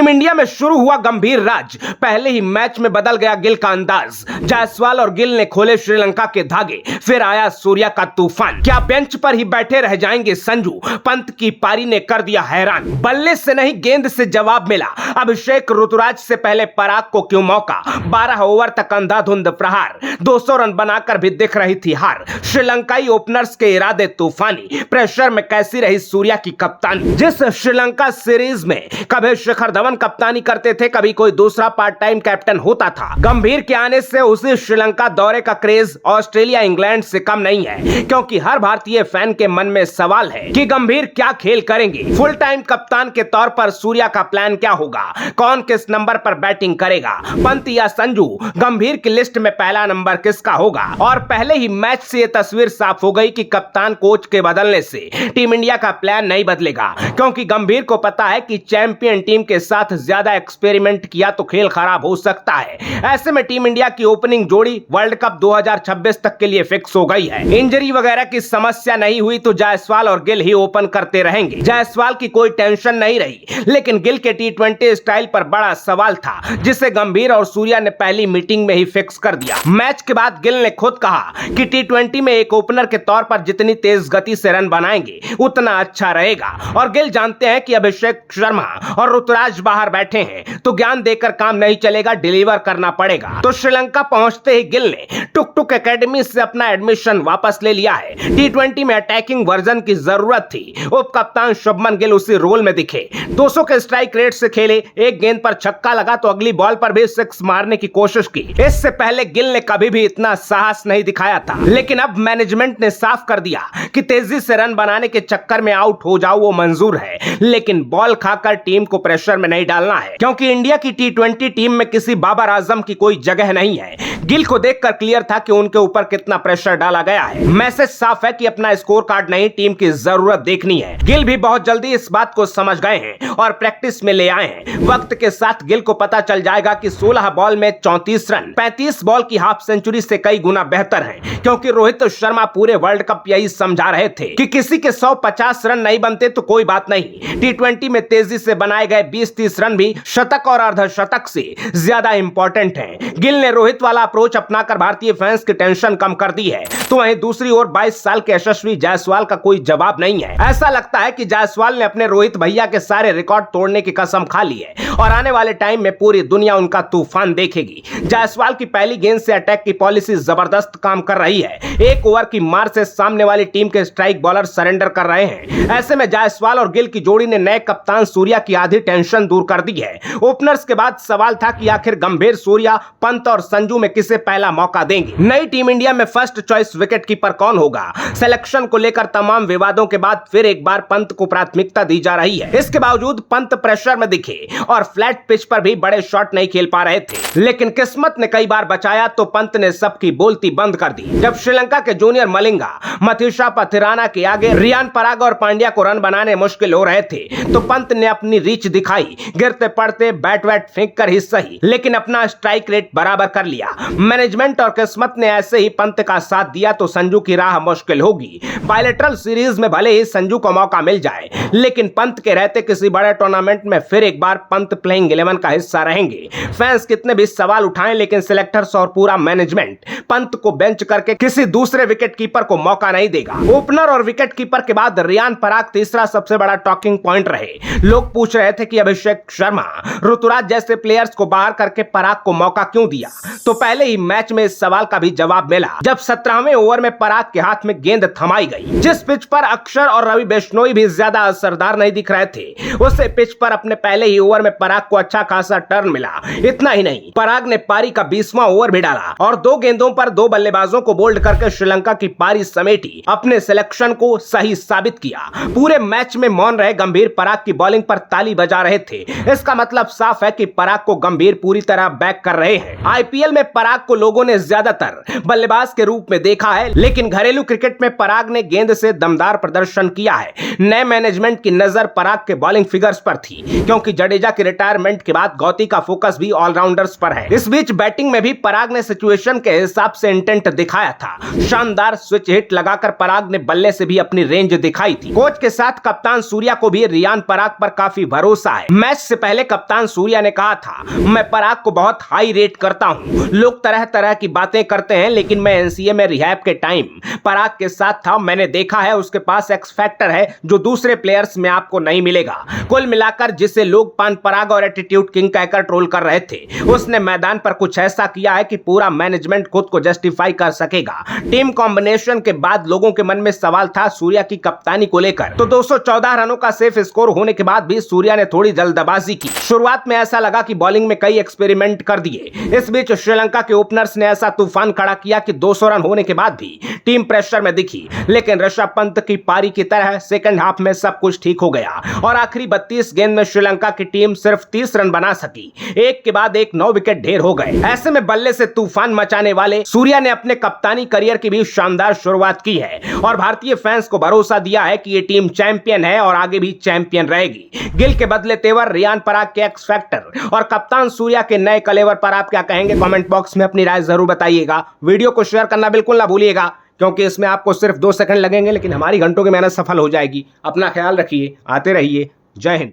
Team India में शुरू हुआ गंभीर राज। पहले ही मैच में बदल गया गिल का अंदाज। जायसवाल और गिल ने खोले श्रीलंका के धागे, फिर आया सूर्या का तूफान। क्या बेंच पर ही बैठे रह जाएंगे संजू? पंत की पारी ने कर दिया हैरान। बल्ले से नहीं गेंद से जवाब मिला। अभिषेक ऋतुराज से पहले पराग को क्यों मौका? 12 ओवर तक अंधाधुंध प्रहार, 200 रन बनाकर भी दिख रही थी हार। श्रीलंकाई ओपनर्स के इरादे तूफानी, प्रेशर में कैसी रही सूर्या की कप्तानी। जिस श्रीलंका सीरीज में कभी शिखर धवन कप्तानी करते थे, कभी कोई दूसरा पार्ट टाइम कैप्टन होता था, गंभीर के आने से उसी श्रीलंका दौरे का क्रेज ऑस्ट्रेलिया इंग्लैंड से कम नहीं है। क्योंकि हर भारतीय फैन के मन में सवाल है कि गंभीर क्या खेल करेंगे। फुल टाइम कप्तान के तौर पर सूर्या का प्लान क्या होगा? कौन किस नंबर पर बैटिंग करेगा, पंत या संजू? गंभीर की लिस्ट में पहला नंबर किसका होगा? और पहले ही मैच से यह तस्वीर साफ हो गई कि कप्तान कोच के बदलने से टीम इंडिया का प्लान नहीं बदलेगा। क्योंकि गंभीर को पता है कि चैंपियन टीम के साथ ज्यादा एक्सपेरिमेंट किया तो खेल खराब हो सकता है। ऐसे में टीम इंडिया की ओपनिंग जोड़ी वर्ल्ड कप 2026 तक के लिए फिक्स हो गई है। इंजरी वगैरह की समस्या नहीं हुई तो जायसवाल और गिल ही ओपन करते रहेंगे। जायसवाल की कोई टेंशन नहीं रही, लेकिन गिल के टी20 स्टाइल पर बड़ा सवाल था, जिसे गंभीर और सूर्या ने पहली मीटिंग में ही फिक्स कर दिया। मैच के बाद गिल ने खुद कहा कि टी20 में एक ओपनर के तौर पर जितनी तेज गति से रन बनाएंगे उतना अच्छा रहेगा। और गिल जानते हैं कि अभिषेक शर्मा और ऋतुराज बाहर बैठे हैं तो ज्ञान देकर काम नहीं चलेगा, डिलीवर करना पड़ेगा। तो श्रीलंका पहुंचते ही गिल ने टुक टुक एकेडमी से अपना एडमिशन वापस ले लिया है। टी20 में अटैकिंग वर्जन की जरूरत थी, उप कप्तान शुभमन गिल उसी रोल में दिखे। 200 के स्ट्राइक रेट से खेले, एक गेंद पर छक्का लगा तो अगली बॉल पर भी सिक्स मारने की कोशिश की। इससे पहले गिल ने कभी भी इतना साहस नहीं दिखाया था, लेकिन अब मैनेजमेंट ने साफ कर दिया कि तेजी से रन बनाने के चक्कर में आउट हो जाओ वो मंजूर है, लेकिन बॉल खाकर टीम को प्रेशर में नहीं डालना है। क्योंकि इंडिया की टी20 टीम में किसी बाबर आजम की कोई जगह नहीं है। गिल को देखकर क्लियर था कि उनके ऊपर कितना प्रेशर डाला गया है। मैसेज साफ है कि अपना स्कोर कार्ड नहीं, टीम की जरूरत देखनी है। गिल भी बहुत जल्दी इस बात को समझ गए हैं और प्रैक्टिस में ले आए हैं। वक्त के साथ गिल को पता चल जाएगा कि 16 बॉल में 34 रन 35 बॉल की हाफ सेंचुरी से कई गुना बेहतर हैं। क्योंकि रोहित शर्मा पूरे वर्ल्ड कप यही समझा रहे थे कि किसी के 150 रन नहीं बनते तो कोई बात नहीं, टी20 में तेजी से बनाए गए 20-30 रन भी शतक और अर्धशतक से ज्यादा इंपॉर्टेंट हैं। गिल ने रोहित वाला अप्रोच अपनाकर भारतीय फैंस की टेंशन कम कर दी है। तो वहीं दूसरी ओर 22 साल के यशस्वी जायसवाल का कोई जवाब नहीं है। ऐसा लगता है कि जायसवाल ने अपने रोहित भैया के सारे रिकॉर्ड तोड़ने की कसम खा ली है और आने वाले टाइम में पूरी दुनिया उनका तूफान देखेगी। जायसवाल की पहली गेंद से अटैक की पॉलिसी जबरदस्त काम कर रही है। एक ओवर की मार से सामने वाली टीम के स्ट्राइक बॉलर सरेंडर कर रहे हैं। ऐसे में जायसवाल और गिल की जोड़ी ने नए कप्तान सूर्या की आधी टेंशन दूर कर दी है। ओपनर्स के बाद सवाल था कि आखिर गंभीर, सूर्या, पंत और संजू में किसे पहला मौका देंगे। नई टीम इंडिया में फर्स्ट चॉइस विकेट कीपर कौन होगा? सिलेक्शन को लेकर तमाम विवादों के बाद फिर एक बार पंत को प्राथमिकता दी जा रही है। इसके बावजूद पंत प्रेशर में दिखे और फ्लैट पिच पर भी बड़े शॉट नहीं खेल पा रहे थे, लेकिन किस्मत ने कई बार बचाया तो पंत ने सबकी बोलती बंद कर दी। जब श्रीलंका के जूनियर मलिंगा, मथुशा पथिराना के आगे रियान पराग और पांड्या को रन बनाने मुश्किल हो रहे थे तो पंत ने अपनी रीच दिखाई। गिरते पड़ते बैट वैट फेंक कर ही सही, लेकिन अपना स्ट्राइक रेट बराबर कर लिया। मैनेजमेंट और किस्मत ने ऐसे ही पंत का साथ दिया तो संजू की राह मुश्किल होगी। बायलैटरल सीरीज में भले ही संजू को मौका मिल जाए, लेकिन पंत के रहते किसी बड़े टूर्नामेंट में फिर एक बार पंत प्लेइंग 11 का हिस्सा रहेंगे। फैंस कितने भी सवाल उठाएं, लेकिन सिलेक्टर्स और पूरा मैनेजमेंट पंत को बेंच करके किसी दूसरे विकेट कीपर को मौका नहीं देगा। ओपनर और विकेट कीपर के बाद रियान पराग तीसरा सबसे बड़ा टॉकिंग पॉइंट रहे। लोग पूछ रहे थे कि अभिषेक शर्मा, ऋतुराज जैसे प्लेयर्स को बाहर करके पराग को मौका क्यों दिया? तो पहले ही मैच में इस सवाल का भी जवाब मिला जब 17वें ओवर में पराग के हाथ में गेंद थमाई गई। जिस पिच पर अक्षर और रवि बिश्नोई भी ज्यादा असरदार नहीं दिख रहे थे, उसे पिच पर अपने पहले ही ओवर में पराग को अच्छा खासा टर्न मिला। इतना ही नहीं, पराग ने पारी का 20वां ओवर भी डाला और 2 गेंदों पर 2 बल्लेबाजों को बोल्ड करके श्रीलंका की पारी समेटी अपने सिलेक्शन को सही साबित किया। पूरे मैच में मौन रहे गंभीर पराग की बॉलिंग पर ताली बजा रहे थे। इसका मतलब साफ है कि पराग को गंभीर पूरी तरह बैक कर रहे हैं। आईपीएल में पराग को लोगों ने ज्यादातर बल्लेबाज के रूप में देखा है, लेकिन घरेलू क्रिकेट में पराग ने गेंद से दमदार प्रदर्शन किया है। नए मैनेजमेंट की नजर पराग के बॉलिंग फिगर्स पर थी, क्योंकि जडेजा की रिटायरमेंट के बाद गौती का फोकस भी ऑलराउंडर्स पर है। इस बीच बैटिंग में भी पराग ने सिचुएशन के हिसाब से इंटेंट दिखाया था। शानदार स्विच हिट लगाकर पराग ने बल्ले से भी अपनी रेंज दिखाई थी। कोच के साथ कप्तान सूर्या को भी रियान पराग पर काफी भरोसा है। मैच से पहले कप्तान सूर्या ने कहा था, मैं पराग को बहुत हाई रेट करता हूं। लोग तरह तरह की बातें करते हैं, लेकिन मैं एनसीए में रिहैब के टाइम पराग के साथ था। मैंने देखा है उसके पास एक्स फैक्टर है जो दूसरे प्लेयर्स में आपको नहीं मिलेगा। कुल मिलाकर जिसे लोग पान पराग और एटीट्यूड किंग कहकर ट्रोल कर रहे थे, उसने मैदान पर कुछ ऐसा किया है कि पूरा मैनेजमेंट खुद को जस्टिफाई कर सकेगा। टीम कॉम्बिनेशन के बाद लोगों के मन में सवाल था सूर्या की कप्तानी को लेकर। तो 214 रनों का सेफ स्कोर होने के बाद भी सूर्या ने थोड़ी जल्दबाजी की। शुरुआत में ऐसा लगा कि बॉलिंग में कई एक्सपेरिमेंट कर दिए। इस बीच श्रीलंका के ओपनर्स ने ऐसा तूफान खड़ा किया कि 200 रन होने के बाद भी टीम प्रेशर में दिखी, लेकिन ऋषभ पंत की पारी की तरह सेकंड हाफ में सब कुछ ठीक हो गया और आखिरी 32 गेंद में श्रीलंका की टीम सिर्फ 30 रन बना सकी। एक के बाद एक 9 विकेट ढेर हो गए। ऐसे में बल्ले से तूफान मचाने वाले सूर्या ने अपने कप्तानी करियर की भी शानदार शुरुआत की है और भारतीय फैंस को भरोसा दिया है कि ये टीम चैंपियन है और आगे भी चैंपियन रहेगी। गिल के बदले तेवर, रियान पराग के एक्स फैक्टर और कप्तान सूर्या के नए कलेवर पर आप क्या कहेंगे? कमेंट बॉक्स में अपनी राय जरूर बताइएगा। वीडियो को शेयर करना बिल्कुल ना भूलिएगा, क्योंकि इसमें आपको सिर्फ 2 सेकंड लगेंगे, लेकिन हमारी घंटों की मेहनत सफल हो जाएगी। अपना ख्याल रखिए, आते रहिए। जय हिंद।